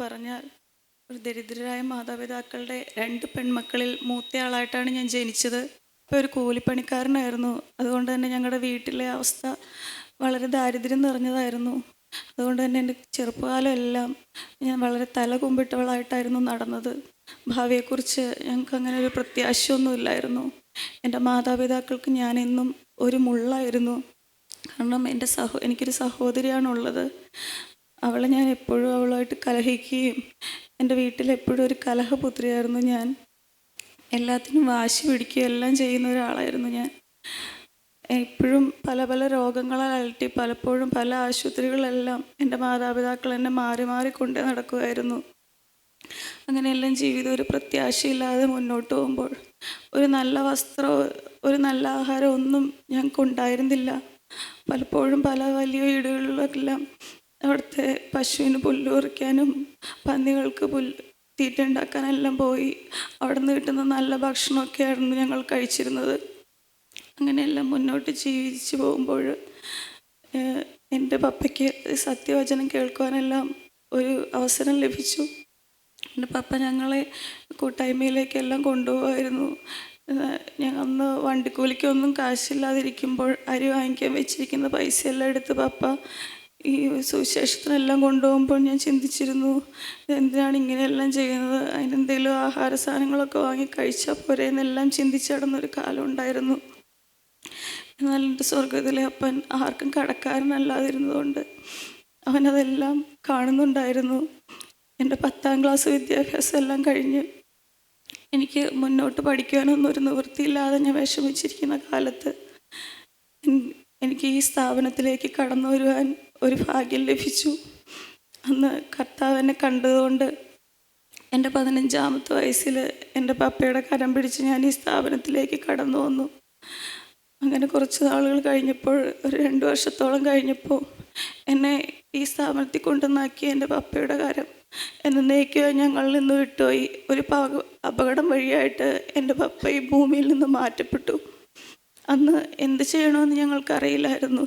പറഞ്ഞാൽ ഒരു ദരിദ്രരായ മാതാപിതാക്കളുടെ 2 പെൺമക്കളിൽ മൂത്തയാളായിട്ടാണ് ഞാൻ ജനിച്ചത്. ഇപ്പോൾ ഒരു കൂലിപ്പണിക്കാരനായിരുന്നു. അതുകൊണ്ട് തന്നെ ഞങ്ങളുടെ വീട്ടിലെ അവസ്ഥ വളരെ ദാരിദ്ര്യം നിറഞ്ഞതായിരുന്നു. അതുകൊണ്ട് തന്നെ എൻ്റെ ചെറുപ്പകാലം എല്ലാം ഞാൻ വളരെ തല കുമ്പിട്ടവളായിട്ടായിരുന്നു നടന്നത്. ഭാവിയെക്കുറിച്ച് ഞങ്ങൾക്ക് അങ്ങനെ ഒരു പ്രത്യാശയൊന്നുമില്ലായിരുന്നു. എൻ്റെ മാതാപിതാക്കൾക്ക് ഞാനെന്നും ഒരു മുള്ളായിരുന്നു. കാരണം എനിക്കൊരു സഹോദരിയാണുള്ളത്. അവളെ ഞാൻ എപ്പോഴും അവളുമായിട്ട് കലഹിക്കുകയും എൻ്റെ വീട്ടിൽ എപ്പോഴും ഒരു കലഹപുത്രിയായിരുന്നു ഞാൻ. എല്ലാത്തിനും വാശി പിടിക്കുകയും എല്ലാം ചെയ്യുന്ന ഒരാളായിരുന്നു ഞാൻ. എപ്പോഴും പല പല രോഗങ്ങളാൽ അലട്ടി പലപ്പോഴും പല ആശുപത്രികളെല്ലാം എൻ്റെ മാതാപിതാക്കൾ എന്നെ മാറി മാറി കൊണ്ടേ നടക്കുമായിരുന്നു. അങ്ങനെയെല്ലാം ജീവിതം ഒരു പ്രത്യാശയില്ലാതെ മുന്നോട്ട് പോകുമ്പോൾ ഒരു നല്ല വസ്ത്രമോ ഒരു നല്ല ആഹാരം ഒന്നും ഞങ്ങൾക്കുണ്ടായിരുന്നില്ല. പലപ്പോഴും പല വലിയ വീടുകളിലെല്ലാം അവിടുത്തെ പശുവിന് പുല്ല് പറിക്കാനും പന്നികൾക്ക് തീറ്റ ഉണ്ടാക്കാനെല്ലാം പോയി അവിടെ നിന്ന് കിട്ടുന്ന നല്ല ഭക്ഷണമൊക്കെയായിരുന്നു ഞങ്ങൾ കഴിച്ചിരുന്നത്. അങ്ങനെയെല്ലാം മുന്നോട്ട് ജീവിച്ചു പോകുമ്പോൾ എൻ്റെ പപ്പയ്ക്ക് സത്യവചനം കേൾക്കുവാനെല്ലാം ഒരു അവസരം ലഭിച്ചു. എൻ്റെ പപ്പ ഞങ്ങളെ കൂട്ടായ്മയിലേക്കെല്ലാം കൊണ്ടുപോകുമായിരുന്നു. അന്ന് വണ്ടിക്കൂലിക്കൊന്നും കാശില്ലാതിരിക്കുമ്പോൾ അരി വാങ്ങിക്കാൻ വെച്ചിരിക്കുന്ന പൈസയെല്ലാം എടുത്ത് പപ്പ ഈ സുവിശേഷത്തിനെല്ലാം കൊണ്ടുപോകുമ്പോൾ ഞാൻ ചിന്തിച്ചിരുന്നു, എന്തിനാണ് ഇങ്ങനെയെല്ലാം ചെയ്യുന്നത്, അതിനെന്തെങ്കിലും ആഹാര സാധനങ്ങളൊക്കെ വാങ്ങി കഴിച്ചാൽ പോരെ എന്നെല്ലാം ചിന്തിച്ച് നടന്നൊരു കാലം ഉണ്ടായിരുന്നു. എന്നാൽ എൻ്റെ സ്വർഗത്തിലെ അപ്പൻ ആർക്കും കടക്കാരനല്ലാതിരുന്നതുകൊണ്ട് അവനതെല്ലാം കാണുന്നുണ്ടായിരുന്നു. എൻ്റെ 10ാം ക്ലാസ് വിദ്യാഭ്യാസം എല്ലാം കഴിഞ്ഞ് എനിക്ക് മുന്നോട്ട് പഠിക്കുവാനൊന്നും ഒരു നിവൃത്തിയില്ലാതെ ഞാൻ വിഷമിച്ചിരിക്കുന്ന കാലത്ത് എനിക്ക് ഈ സ്ഥാപനത്തിലേക്ക് കടന്നു വരുവാൻ ഒരു ഭാഗ്യം ലഭിച്ചു. അന്ന് കർത്താവ് എന്നെ കണ്ടതുകൊണ്ട് എൻ്റെ 15ാമത്തെ വയസ്സിൽ എൻ്റെ പപ്പയുടെ കരം പിടിച്ച് ഞാൻ ഈ സ്ഥാപനത്തിലേക്ക് കടന്നു വന്നു. അങ്ങനെ കുറച്ച് നാളുകൾ കഴിഞ്ഞപ്പോൾ ഒരു 2 വർഷത്തോളം കഴിഞ്ഞപ്പോൾ എന്നെ ഈ സ്ഥാപനത്തിൽ കൊണ്ടുവന്നാക്കി എൻ്റെ പപ്പയുടെ കരം എന്നേക്കും ഞങ്ങളിൽ നിന്ന് വിട്ടുപോയി. ഒരു അപകടം വഴിയായിട്ട് എൻ്റെ പപ്പ ഈ ഭൂമിയിൽ നിന്ന് മാറ്റപ്പെട്ടു. അന്ന് എന്ത് ചെയ്യണമെന്ന് ഞങ്ങൾക്കറിയില്ലായിരുന്നു.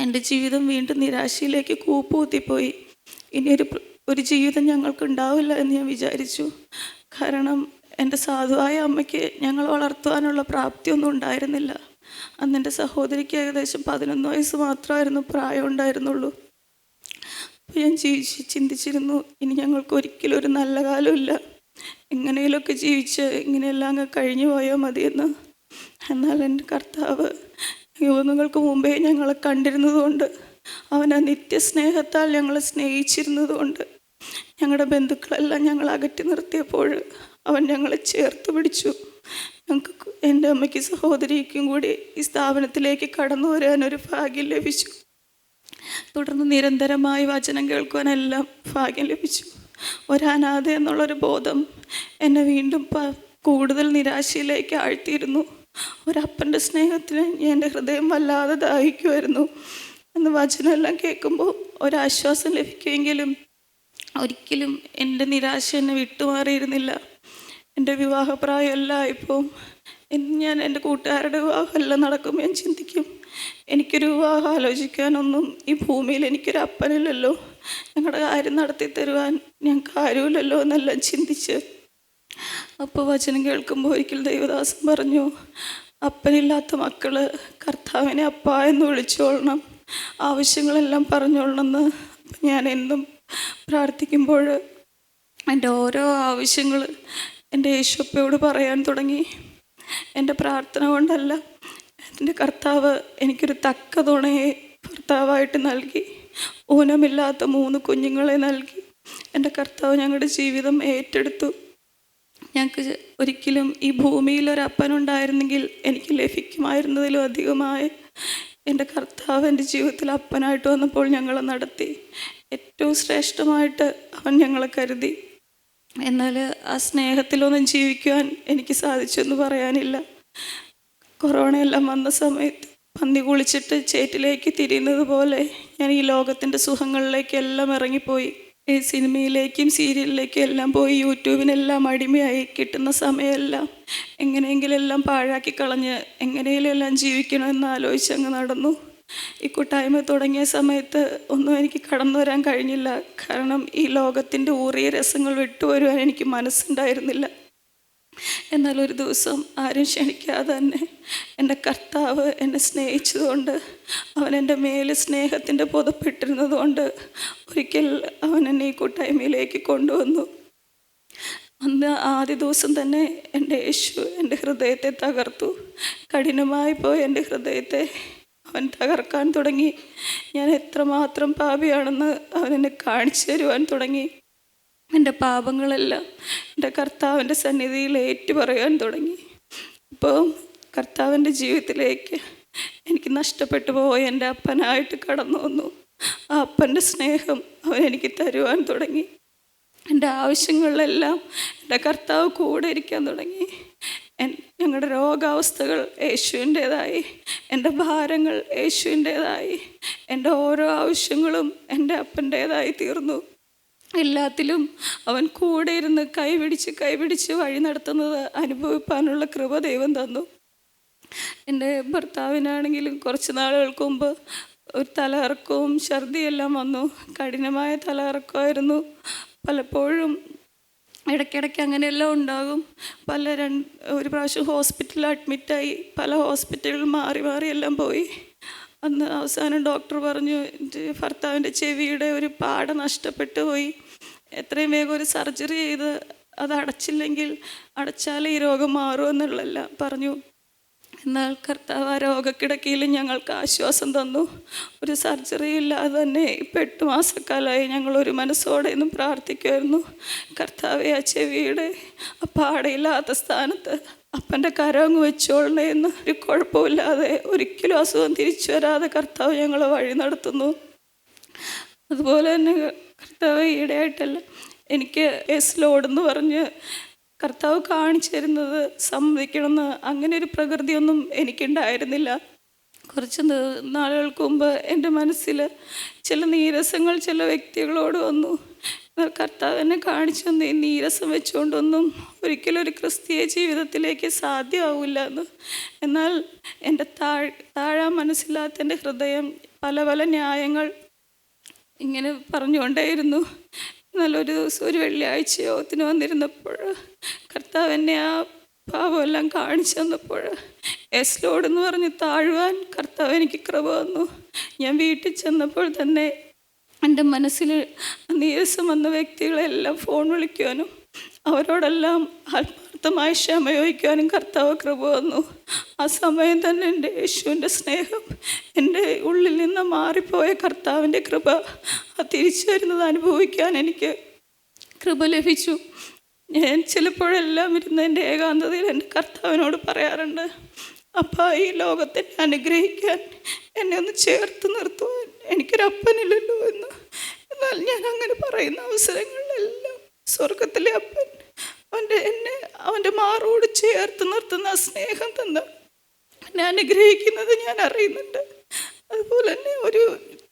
എൻ്റെ ജീവിതം വീണ്ടും നിരാശയിലേക്ക് കൂപ്പുകുത്തിപ്പോയി. ഇനി ഒരു ജീവിതം ഞങ്ങൾക്കുണ്ടാവില്ല എന്ന് ഞാൻ വിചാരിച്ചു. കാരണം എൻ്റെ സാധുവായ അമ്മയ്ക്ക് ഞങ്ങൾ വളർത്തുവാനുള്ള പ്രാപ്തിയൊന്നും ഉണ്ടായിരുന്നില്ല. അന്ന് എൻ്റെ സഹോദരിക്ക് ഏകദേശം 11 വയസ്സ് മാത്രമായിരുന്നു പ്രായം ഉണ്ടായിരുന്നുള്ളൂ. അപ്പോൾ ഞാൻ ചിന്തിച്ചിരുന്നു, ഇനി ഞങ്ങൾക്ക് ഒരിക്കലും ഒരു നല്ല കാലമില്ല, എങ്ങനെയൊക്കെ ജീവിച്ച് ഇങ്ങനെയെല്ലാം അങ്ങ് കഴിഞ്ഞു പോയാൽ മതിയെന്ന്. എന്നാൽ എൻ്റെ കർത്താവ് യുവങ്ങൾക്ക് മുമ്പേ ഞങ്ങളെ കണ്ടിരുന്നതുകൊണ്ട്, അവൻ ആ നിത്യസ്നേഹത്താൽ ഞങ്ങളെ സ്നേഹിച്ചിരുന്നതുകൊണ്ട്, ഞങ്ങളുടെ ബന്ധുക്കളെല്ലാം ഞങ്ങൾ അകറ്റി നിർത്തിയപ്പോൾ അവൻ ഞങ്ങളെ ചേർത്ത് പിടിച്ചു. ഞങ്ങൾക്ക് എൻ്റെ അമ്മയ്ക്ക് സഹോദരിക്കും കൂടി ഈ സ്ഥാപനത്തിലേക്ക് കടന്നു വരാനൊരു ഭാഗ്യം ലഭിച്ചു. തുടർന്ന് നിരന്തരമായി വചനം കേൾക്കുവാനെല്ലാം ഭാഗ്യം ലഭിച്ചു. ഒരനാഥ എന്നുള്ളൊരു ബോധം എന്നെ വീണ്ടും കൂടുതൽ നിരാശയിലേക്ക് ആഴ്ത്തിയിരുന്നു. ഒരപ്പൻ്റെ സ്നേഹത്തിന് എൻ്റെ ഹൃദയം വല്ലാതെ ദാഹിക്കുമായിരുന്നു. എന്ന് വചനമെല്ലാം കേൾക്കുമ്പോൾ ഒരാശ്വാസം ലഭിക്കുമെങ്കിലും ഒരിക്കലും എൻ്റെ നിരാശ എന്നെ വിട്ടുമാറിയിരുന്നില്ല. എൻ്റെ വിവാഹപ്രായമല്ല ഇപ്പോൾ ഞാൻ എൻ്റെ കൂട്ടുകാരുടെ വിവാഹമെല്ലാം നടക്കുമ്പോൾ ഞാൻ ചിന്തിക്കും, എനിക്കൊരു വിവാഹം ആലോചിക്കാനൊന്നും ഈ ഭൂമിയിൽ എനിക്കൊരു അപ്പനില്ലല്ലോ, ഞങ്ങളുടെ കാര്യം നടത്തി തരുവാൻ ഞങ്ങൾക്ക് ആരുമില്ലല്ലോ എന്നെല്ലാം ചിന്തിച്ച്. അപ്പോൾ വചനം കേൾക്കുമ്പോൾ ഒരിക്കൽ ദൈവദാസൻ പറഞ്ഞു, അപ്പനില്ലാത്ത മക്കൾ കർത്താവിനെ അപ്പ എന്ന് വിളിച്ചോളണം, ആവശ്യങ്ങളെല്ലാം പറഞ്ഞോളണമെന്ന്. അപ്പം ഞാൻ എന്നും പ്രാർത്ഥിക്കുമ്പോൾ എൻ്റെ ഓരോ ആവശ്യങ്ങൾ എൻ്റെ യേശുപ്പയോട് പറയാൻ തുടങ്ങി. എൻ്റെ പ്രാർത്ഥന കൊണ്ടല്ല, എൻ്റെ കർത്താവ് എനിക്കൊരു തക്ക തുണയെ ഭർത്താവായിട്ട് നൽകി. ഊനമില്ലാത്ത 3 കുഞ്ഞുങ്ങളെ നൽകി എൻ്റെ കർത്താവ് ഞങ്ങളുടെ ജീവിതം ഏറ്റെടുത്തു. ഞങ്ങൾക്ക് ഒരിക്കലും ഈ ഭൂമിയിൽ ഒരപ്പനുണ്ടായിരുന്നെങ്കിൽ എനിക്ക് ലഭിക്കുമായിരുന്നതിലും അധികമായി എൻ്റെ കർത്താവ് എൻ്റെ ജീവിതത്തിൽ അപ്പനായിട്ട് വന്നപ്പോൾ ഞങ്ങളെ നടത്തി. ഏറ്റവും ശ്രേഷ്ഠമായിട്ട് അവൻ ഞങ്ങളെ കരുതി. എന്നാൽ ആ സ്നേഹത്തിലൊന്നും ജീവിക്കുവാൻ എനിക്ക് സാധിച്ചെന്ന് പറയാനില്ല. കൊറോണയെല്ലാം വന്ന സമയത്ത് പന്നി കുളിച്ചിട്ട് ചേറ്റിലേക്ക് തിരിയുന്നത് പോലെ ഞാൻ ഈ ലോകത്തിൻ്റെ സുഖങ്ങളിലേക്കെല്ലാം ഇറങ്ങിപ്പോയി. ഈ സിനിമയിലേക്കും സീരിയലിലേക്കും എല്ലാം പോയി യൂട്യൂബിനെല്ലാം അടിമയായി. കിട്ടുന്ന സമയമെല്ലാം എങ്ങനെയെങ്കിലും എല്ലാം പാഴാക്കി കളഞ്ഞ് എങ്ങനെയെങ്കിലും എല്ലാം ജീവിക്കണമെന്ന് ആലോചിച്ച് അങ്ങ് നടന്നു. ഈ കൂട്ടായ്മ തുടങ്ങിയ സമയത്ത് ഒന്നും എനിക്ക് കടന്നു വരാൻ കഴിഞ്ഞില്ല. കാരണം ഈ ലോകത്തിൻ്റെ ഊറിയ രസങ്ങൾ വിട്ടുവരുവാൻ എനിക്ക് മനസ്സുണ്ടായിരുന്നില്ല. എന്നാൽ ഒരു ദിവസം ആരും ക്ഷണിക്കാതെ തന്നെ എൻ്റെ കർത്താവ് എന്നെ സ്നേഹിച്ചതുകൊണ്ട്, അവൻ എൻ്റെ മേൽ സ്നേഹത്തിൻ്റെ പുതപ്പിട്ടിരുന്നത് കൊണ്ട് ഒരിക്കൽ അവൻ എന്നെ ഈ കൂട്ടായ്മയിലേക്ക് കൊണ്ടുവന്നു. അന്ന് ആദ്യ ദിവസം തന്നെ എൻ്റെ യേശു എൻ്റെ ഹൃദയത്തെ തകർത്തു. കഠിനമായി പോയ എൻ്റെ ഹൃദയത്തെ അവൻ തകർക്കാൻ തുടങ്ങി. ഞാൻ എത്രമാത്രം പാപിയാണെന്ന് അവൻ എന്നെ കാണിച്ചു തരുവാൻ തുടങ്ങി. എൻ്റെ പാപങ്ങളെല്ലാം എൻ്റെ കർത്താവിൻ്റെ സന്നിധിയിൽ ഏറ്റുപറയാൻ തുടങ്ങി. ഇപ്പോൾ കർത്താവിൻ്റെ ജീവിതത്തിലേക്ക് എനിക്ക് നഷ്ടപ്പെട്ടു പോയ എൻ്റെ അപ്പനായിട്ട് കടന്നു വന്നു. ആ അപ്പൻ്റെ സ്നേഹം അവൻ എനിക്ക് തരുവാൻ തുടങ്ങി. എൻ്റെ ആവശ്യങ്ങളിലെല്ലാം എൻ്റെ കർത്താവ് കൂടെ ഇരിക്കാൻ തുടങ്ങി. ഞങ്ങളുടെ രോഗാവസ്ഥകൾ യേശുവിൻ്റേതായി, എൻ്റെ ഭാരങ്ങൾ യേശുവിൻ്റേതായി, എൻ്റെ ഓരോ ആവശ്യങ്ങളും എൻ്റെ അപ്പൻ്റേതായി തീർന്നു. എല്ലാത്തിലും അവൻ കൂടെ ഇരുന്ന് കൈപിടിച്ച് വഴി നടത്തുന്നത് അനുഭവിപ്പാനുള്ള കൃപ ദൈവം തന്നു. എൻ്റെ ഭർത്താവിനാണെങ്കിലും കുറച്ച് നാളുകൾക്ക് മുമ്പ് ഒരു തലകറക്കവും ഛർദിയെല്ലാം വന്നു. കഠിനമായ തലകറക്കമായിരുന്നു. പലപ്പോഴും ഇടയ്ക്കിടയ്ക്ക് അങ്ങനെയെല്ലാം ഉണ്ടാകും. ഒരു പ്രാവശ്യം ഹോസ്പിറ്റലിൽ അഡ്മിറ്റായി. പല ഹോസ്പിറ്റലുകൾ മാറി എല്ലാം പോയി. അന്ന് അവസാനം ഡോക്ടർ പറഞ്ഞു, ഭർത്താവിൻ്റെ ചെവിയുടെ ഒരു പാട നഷ്ടപ്പെട്ടു പോയി, എത്രയും വേഗം ഒരു സർജറി ചെയ്ത് അത് അടച്ചാലേ ഈ രോഗം മാറുമെന്നുള്ളതെല്ലാം പറഞ്ഞു. എന്നാൽ കർത്താവ് ആ രോഗക്കിടക്കയിൽ ഞങ്ങൾക്ക് ആശ്വാസം തന്നു. ഒരു സർജറി ഇല്ലാതെ തന്നെ ഇപ്പം 8 മാസക്കാലമായി ഞങ്ങൾ ഒരു മനസ്സോടെ ഇന്നും പ്രാർത്ഥിക്കുമായിരുന്നു. കർത്താവെ, ആ ചെവിയുടെ ആ പാടയില്ലാത്ത സ്ഥാനത്ത് അപ്പൻ്റെ കരങ്ങ് വെച്ചോളണേ എന്ന്, ഒരു കുഴപ്പമില്ലാതെ ഒരിക്കലും അസുഖം തിരിച്ചു വരാതെ കർത്താവ് ഞങ്ങളെ വഴി നടത്തുന്നു. അതുപോലെ തന്നെ കർത്താവ് ഈയിടെയായിട്ടല്ല, എനിക്ക് ലോഡെന്ന് പറഞ്ഞ് കർത്താവ് കാണിച്ചു തരുന്നത് സമ്മതിക്കണമെന്ന് അങ്ങനെ ഒരു പ്രകൃതിയൊന്നും എനിക്കുണ്ടായിരുന്നില്ല. കുറച്ച് നാളുകൾക്ക് മുമ്പ് എൻ്റെ മനസ്സിൽ ചില നീരസങ്ങൾ ചില വ്യക്തികളോട് വന്നു. കർത്താവ് എന്നെ കാണിച്ചു തന്നു, ഈ നീരസം വെച്ചുകൊണ്ടൊന്നും ഒരിക്കലും ഒരു ക്രിസ്തീയ ജീവിതത്തിലേക്ക് സാധ്യമാവില്ല എന്ന്. എന്നാൽ എൻ്റെ താഴാൻ മനസ്സിലാത്ത എൻ്റെ ഹൃദയം പല ന്യായങ്ങൾ ഇങ്ങനെ പറഞ്ഞുകൊണ്ടേയിരുന്നു. നല്ലൊരു ദിവസം ഒരു വെള്ളിയാഴ്ച യോഗത്തിന് വന്നിരുന്നപ്പോൾ കർത്താവ് എന്നെ ആ പാപമെല്ലാം കാണിച്ചു തന്നപ്പോൾ ലോഡെന്ന് പറഞ്ഞ് താഴുവാൻ കർത്താവ് എനിക്ക് കൃപ തന്നു. ഞാൻ വീട്ടിൽ ചെന്നപ്പോൾ തന്നെ എൻ്റെ മനസ്സിൽ നീരസം വന്ന വ്യക്തികളെല്ലാം ഫോൺ വിളിക്കുവാനും അവരോടെല്ലാം ആത്മാർത്ഥമായ ക്ഷമ ചോദിക്കാനും കർത്താവ് കൃപ തന്നു. ആ സമയം തന്നെ എൻ്റെ യേശുവിൻ്റെ സ്നേഹം, എൻ്റെ ഉള്ളിൽ നിന്ന് മാറിപ്പോയ കർത്താവിൻ്റെ കൃപ തിരിച്ചു വരുന്നത് അനുഭവിക്കാൻ എനിക്ക് കൃപ ലഭിച്ചു. ഞാൻ ചിലപ്പോഴെല്ലാം ഇരുന്ന് എൻ്റെ ഏകാന്തതയിൽ എൻ്റെ കർത്താവിനോട് പറയാറുണ്ട്, അപ്പാ, ഈ ലോകത്തെ അനുഗ്രഹിക്കാൻ എന്നെ ഒന്ന് ചേർത്ത് നിർത്തുവാൻ എനിക്കൊരപ്പനില്ലല്ലോ എന്ന്. എന്നാൽ ഞാൻ അങ്ങനെ പറയുന്ന അവസരങ്ങളിലെല്ലാം സ്വർഗത്തിലെ അപ്പൻ അവൻ്റെ മാറോട് ചേർത്ത് നിർത്തുന്ന ആ സ്നേഹം തന്ന് എന്നെ അനുഗ്രഹിക്കുന്നത് ഞാൻ അറിയുന്നുണ്ട്. അതുപോലെ തന്നെ ഒരു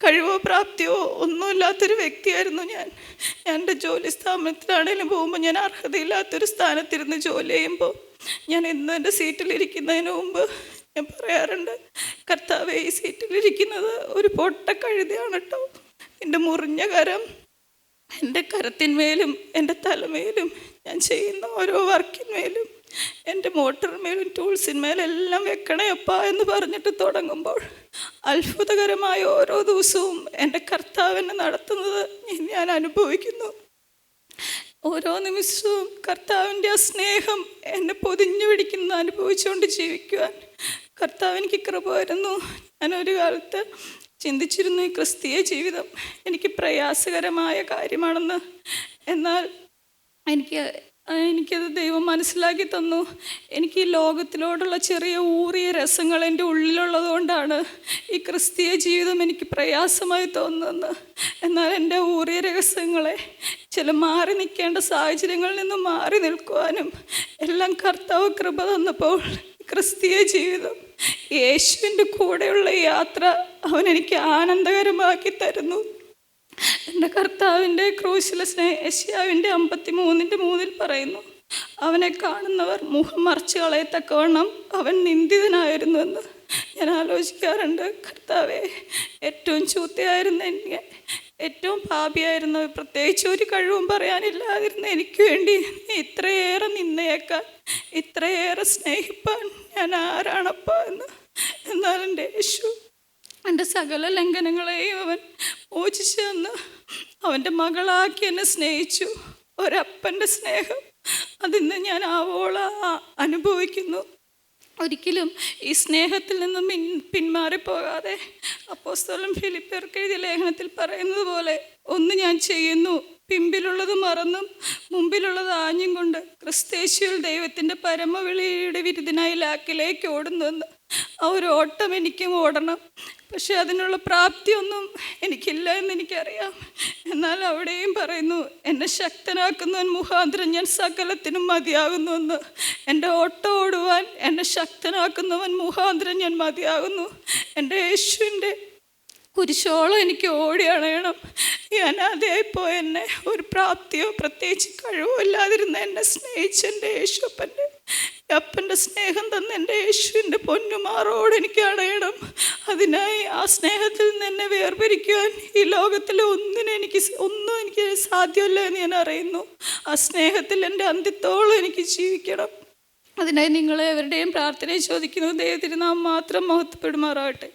കഴിവോ പ്രാപ്തിയോ ഒന്നുമില്ലാത്തൊരു വ്യക്തിയായിരുന്നു ഞാൻ. എൻ്റെ ജോലി സ്ഥാപനത്തിലാണെങ്കിലും പോകുമ്പോൾ ഞാൻ അർഹതയില്ലാത്തൊരു സ്ഥാനത്തിരുന്ന് ജോലി ചെയ്യുമ്പോൾ ഞാൻ എന്നും എൻ്റെ സീറ്റിലിരിക്കുന്നതിന് മുമ്പ് ഞാൻ പറയാറുണ്ട്, കർത്താവേ, ഈ സീറ്റിലിരിക്കുന്നത് ഒരു പൊട്ട കഴുതയാണ് കേട്ടോ. എൻ്റെ മുറിഞ്ഞ കരം എൻ്റെ കരത്തിന്മേലും എൻ്റെ തലമേലും ഞാൻ ചെയ്യുന്ന ഓരോ വർക്കിന്മേലും എൻ്റെ മോട്ടറിന്മേലും ടൂൾസിന്മേലെല്ലാം വെക്കണേ അപ്പാ എന്ന് പറഞ്ഞിട്ട് തുടങ്ങുമ്പോൾ അത്ഭുതകരമായ ഓരോ ദിവസവും എൻ്റെ കർത്താവിനെ നടത്തുന്നത് ഞാൻ അനുഭവിക്കുന്നു. ഓരോ നിമിഷവും കർത്താവിൻ്റെ ആ സ്നേഹം എന്നെ പൊതിഞ്ഞു പിടിക്കുന്ന അനുഭവിച്ചുകൊണ്ട് ജീവിക്കുവാൻ കർത്താവ് എനിക്ക് കൃപ വരുന്നു. ഞാനൊരു കാലത്ത് ചിന്തിച്ചിരുന്നു, ഈ ക്രിസ്തീയ ജീവിതം എനിക്ക് പ്രയാസകരമായ കാര്യമാണെന്ന്. എന്നാൽ എനിക്കത് ദൈവം മനസ്സിലാക്കി തന്നു. എനിക്ക് ഈ ലോകത്തിലോടുള്ള ചെറിയ ഊറിയ രസങ്ങൾ എൻ്റെ ഉള്ളിലുള്ളത് കൊണ്ടാണ് ഈ ക്രിസ്തീയ ജീവിതം എനിക്ക് പ്രയാസമായി തോന്നുന്നത്. എന്നാൽ എൻ്റെ ഊറിയ രഹസ്യങ്ങളെ മാറി നിൽക്കേണ്ട സാഹചര്യങ്ങളിൽ നിന്ന് മാറി നിൽക്കുവാനും എല്ലാം കർത്താവ് കൃപ തന്നപ്പോൾ ക്രിസ്തീയ ജീവിതം, യേശുവിൻ്റെ കൂടെയുള്ള യാത്ര അവൻ എനിക്ക് ആനന്ദകരമാക്കി തരുന്നു. എൻ്റെ കർത്താവിൻ്റെ ക്രൂശിലെ യെശയ്യാവിൻ്റെ 53:3 പറയുന്നു, അവനെ കാണുന്നവർ മുഖം മറച്ചു കളയത്തക്കവണ്ണം അവൻ നിന്ദിതനായിരുന്നുവെന്ന്. ഞാൻ ആലോചിക്കാറുണ്ട്, കർത്താവേ, ഏറ്റവും ചൂത്തയായിരുന്ന എന്നെ, ഏറ്റവും പാപിയായിരുന്ന, പ്രത്യേകിച്ച് ഒരു കഴിവും പറയാനില്ലാതിരുന്ന എനിക്ക് വേണ്ടി നീ ഇത്രയേറെ നിന്നയേക്കാൻ, ഇത്രയേറെ സ്നേഹിപ്പാൻ ഞാൻ ആരാണപ്പാ എന്ന്. എന്നാൽ എൻ്റെ യേശു എൻ്റെ സകല ലംഘനങ്ങളെയും അവൻ മോചിച്ചു തന്ന് അവൻ്റെ മകളാക്കി എന്നെ സ്നേഹിച്ചു. ഒരപ്പൻ്റെ സ്നേഹം അതിന്ന് ഞാൻ ആവോളം അനുഭവിക്കുന്നു. ഒരിക്കലും ഈ സ്നേഹത്തിൽ നിന്നും പിന്മാറിപ്പോകാതെ അപ്പോസ്തലൻ ഫിലിപ്പിയർക്ക് എഴുതിയ ലേഖനത്തിൽ പറയുന്നത് പോലെ, ഒന്ന് ഞാൻ ചെയ്യുന്നു, പിമ്പിലുള്ളത് മറന്നും മുമ്പിലുള്ളത് ആഞ്ഞും കൊണ്ട് ക്രിസ്തേശുവിൽ ദൈവത്തിൻ്റെ പരമവിളിയുടെ വിരുദ്ധനായി ലാക്കിലേക്ക് ഓടുന്നുവെന്ന്. ആ ഒരു ഓട്ടം എനിക്കും ഓടണം. പക്ഷെ അതിനുള്ള പ്രാപ്തിയൊന്നും എനിക്കില്ല എന്നെനിക്കറിയാം. എന്നാൽ അവിടെയും പറയുന്നു, എന്നെ ശക്തനാക്കുന്നവൻ മുഖാന്തരം ഞാൻ സകലത്തിനും മതിയാകുന്നുവെന്ന്. എൻ്റെ ഓട്ടം ഓടുവാൻ എന്നെ ശക്തനാക്കുന്നവൻ മുഖാന്തരം ഞാൻ മതിയാകുന്നു. എൻ്റെ യേശുവിൻ്റെ കുരിശോളം എനിക്ക് ഓടി അണയണം. ഈ അനാഥയായിപ്പോയ എന്നെ, ഒരു പ്രാപ്തിയോ പ്രത്യേകിച്ച് കഴിവോ ഇല്ലാതിരുന്ന എന്നെ സ്നേഹിച്ച എൻ്റെ യേശുപ്പൻ്റെ അപ്പൻ്റെ സ്നേഹം തന്ന എൻ്റെ യേശുവിൻ്റെ പൊന്നുമാറോട് എനിക്ക് അണയണം. അതിനായി ആ സ്നേഹത്തിൽ നിന്ന് എന്നെ വേർപിരിക്കുവാൻ ഈ ലോകത്തിലെ ഒന്നും എനിക്ക് സാധ്യമല്ല എന്ന് ഞാൻ അറിയുന്നു. ആ സ്നേഹത്തിൽ എൻ്റെ അന്ത്യത്തോളം എനിക്ക് ജീവിക്കണം. അതിനായി നിങ്ങളെ എവരുടെയും പ്രാർത്ഥനയെ ചോദിക്കുന്നത് ദൈവത്തിരുനാമം മാത്രം മഹത്വപ്പെടുമാറാകട്ടെ.